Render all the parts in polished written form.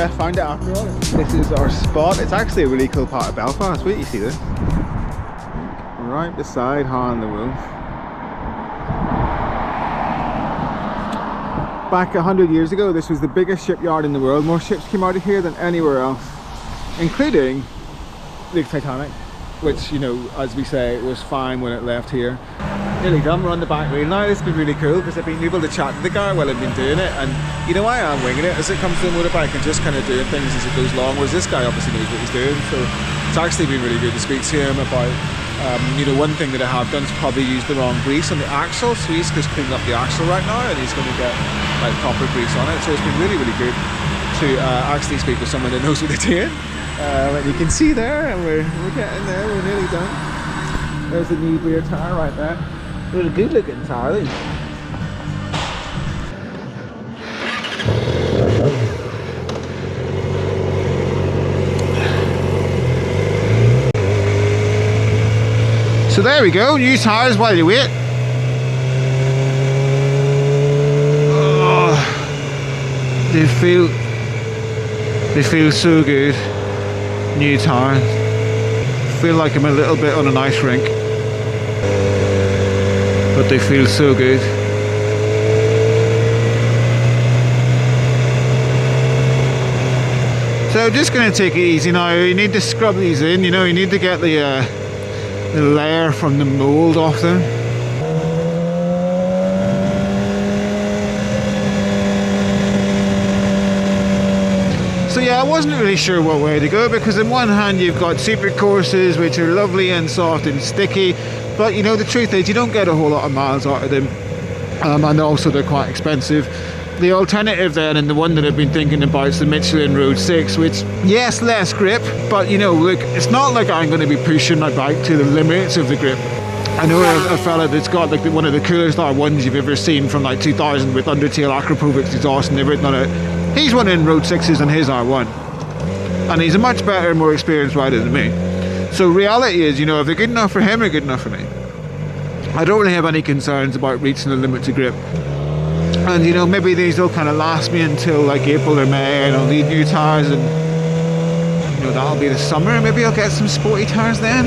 found it after all. This is our spot. It's actually a really cool part of Belfast. Wait, you see this? Right beside Harland Wolff. Back 100 years ago, this was the biggest shipyard in the world. More ships came out of here than anywhere else, including the Titanic, which, you know, as we say, was fine when it left here. Nearly done, we're on the back wheel now. This has been really cool because I've been able to chat to the guy while I've been doing it, and you know, I am winging it as it comes to the motorbike and just kind of doing things as it goes along, whereas this guy obviously knows what he's doing. So it's actually been really good to speak to him about, you know, one thing that I have done is probably use the wrong grease on the axle, so he's just cleaning up the axle right now and he's going to get like proper grease on it. So it's been really, really good to actually speak with someone that knows what they're doing. And you can see there, and we're getting there, we're nearly done. There's the new rear tyre right there. Really good looking tyre. So there we go, new tyres while you wait. Oh, they feel so good. New tyres. Feel like I'm a little bit on an ice rink, but they feel so good. So just going to take it easy now. You need to scrub these in, you know, you need to get the layer from the mould off them. So yeah, I wasn't really sure what way to go, because on one hand you've got Supercorsas, which are lovely and soft and sticky, but you know, the truth is you don't get a whole lot of miles out of them, and also they're quite expensive. The alternative then, and the one that I've been thinking about, is the Michelin Road 6, which, yes, less grip, but you know, look, it's not like I'm going to be pushing my bike to the limits of the grip. I know a fella that's got like one of the coolest R1s you've ever seen from like 2000 with undertail Acropovics exhaust and everything on it. He's running Road 6s on his R1, and he's a much better, more experienced rider than me. So reality is, you know, if they're good enough for him, they're good enough for me. I don't really have any concerns about reaching the limits of grip. And you know, maybe these will kind of last me until like April or May, and I'll need new tyres, and you know, that'll be the summer. Maybe I'll get some sporty tyres then.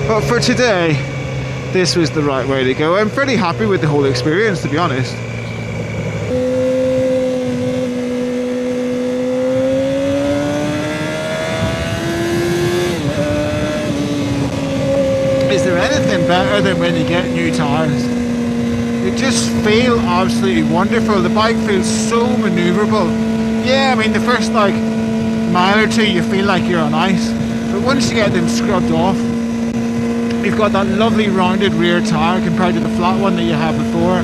But for today, this was the right way to go. I'm pretty happy with the whole experience, to be honest. Is there anything better than when you get new tyres? They just feel absolutely wonderful. The bike feels so manoeuvrable. Yeah, I mean, the first like mile or two you feel like you're on ice, but once you get them scrubbed off, you've got that lovely rounded rear tyre compared to the flat one that you had before,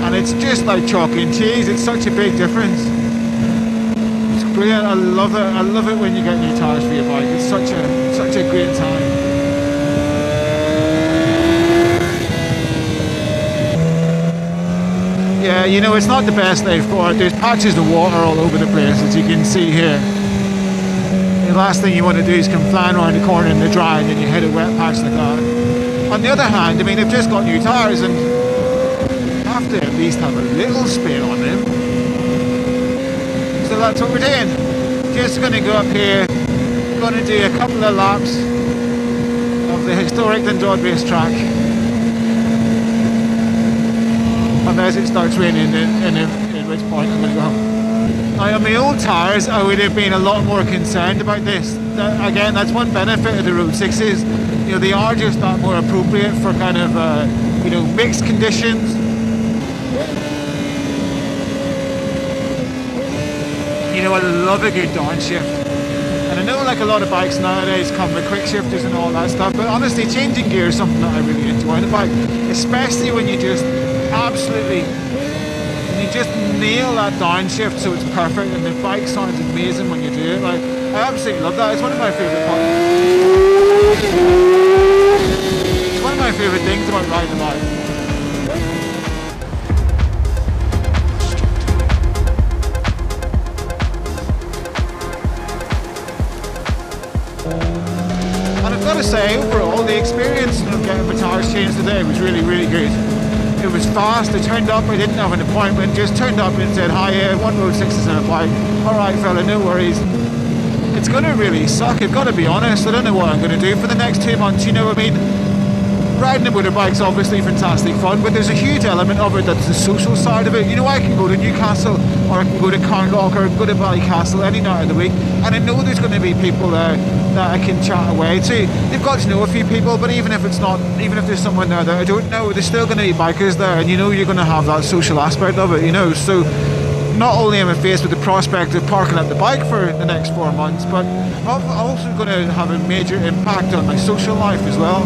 and it's just like chalk and cheese. It's such a big difference. It's brilliant. I love it. I love it when you get new tyres for your bike. It's such a great time. Yeah, you know, it's not the best day for it. There's patches of water all over the place, as you can see here. The last thing you want to do is come flying around the corner in the dry and then you hit a wet patch like that. On the other hand, I mean, they've just got new tyres and have to at least have a little spin on them. So that's what we're doing. Just going to go up here, going to do a couple of laps of the historic Dundrod racetrack. Unless it starts raining, in which point I'm going to go home. Now, on my old tyres, I would have been a lot more concerned about this. Again, that's one benefit of the Road 6s. You know, they are just that more appropriate for kind of, you know, mixed conditions. You know, I love a good downshift. And I know like a lot of bikes nowadays come with quick shifters and all that stuff, but honestly, changing gear is something that I really enjoy in a bike, especially when you just absolutely, you just nail that downshift so it's perfect, and the bike sounds amazing when you do it. Like, I absolutely love that. It's one of my favourite parts. It's one of my favourite things about riding a bike. And I've got to say, overall, the experience of getting my tyres changed today was really, really good. It was fast. I turned up, I didn't have an appointment, just turned up and said, hi, one road 6 is on a bike. Alright fella, no worries. It's going to really suck, I've got to be honest. I don't know what I'm going to do for the next 2 months, you know what I mean? Riding a motorbike's obviously fantastic fun, but there's a huge element of it that's the social side of it. You know, I can go to Newcastle, or I can go to Carnlough, or go to Ballycastle any night of the week, and I know there's going to be people there that I can chat away to. You've got to know a few people, but even if there's someone there that I don't know, there's still going to be bikers there, and you know you're going to have that social aspect of it, you know. So not only am I faced with the prospect of parking up the bike for the next 4 months, but I'm also going to have a major impact on my social life as well.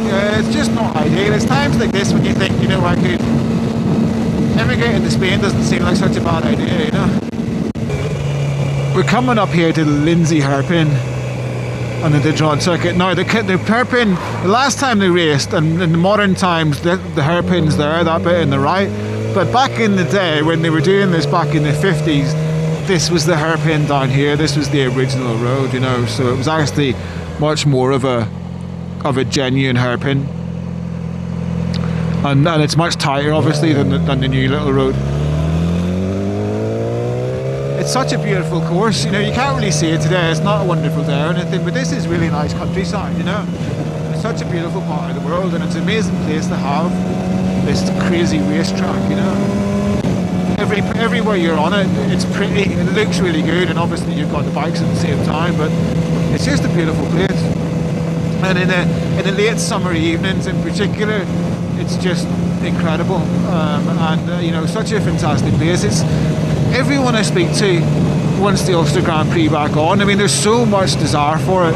It's just not ideal. It's times like this when you think, you know, I could emigrating to Spain doesn't seem like such a bad idea, you know. We're coming up here to the Lindsay hairpin on the Dundrod Circuit. Now the hairpin, the last time they raced, and in the modern times the hairpin's there, that bit in the right, but back in the day when they were doing this back in the 50s, this was the hairpin down here. This was the original road, you know, so it was actually much more of a genuine hairpin, and it's much tighter obviously than the new little road. It's such a beautiful course, you know, you can't really see it today, it's not a wonderful day or anything, but this is really nice countryside, you know. It's such a beautiful part of the world, and it's an amazing place to have this crazy racetrack, you know. Everywhere you're on it, it's pretty, it looks really good, and obviously you've got the bikes at the same time, but it's just a beautiful place. And in the late summer evenings in particular, it's just incredible, and you know, such a fantastic place. It's everyone I speak to wants the Ulster Grand Prix back on. I mean, there's so much desire for it.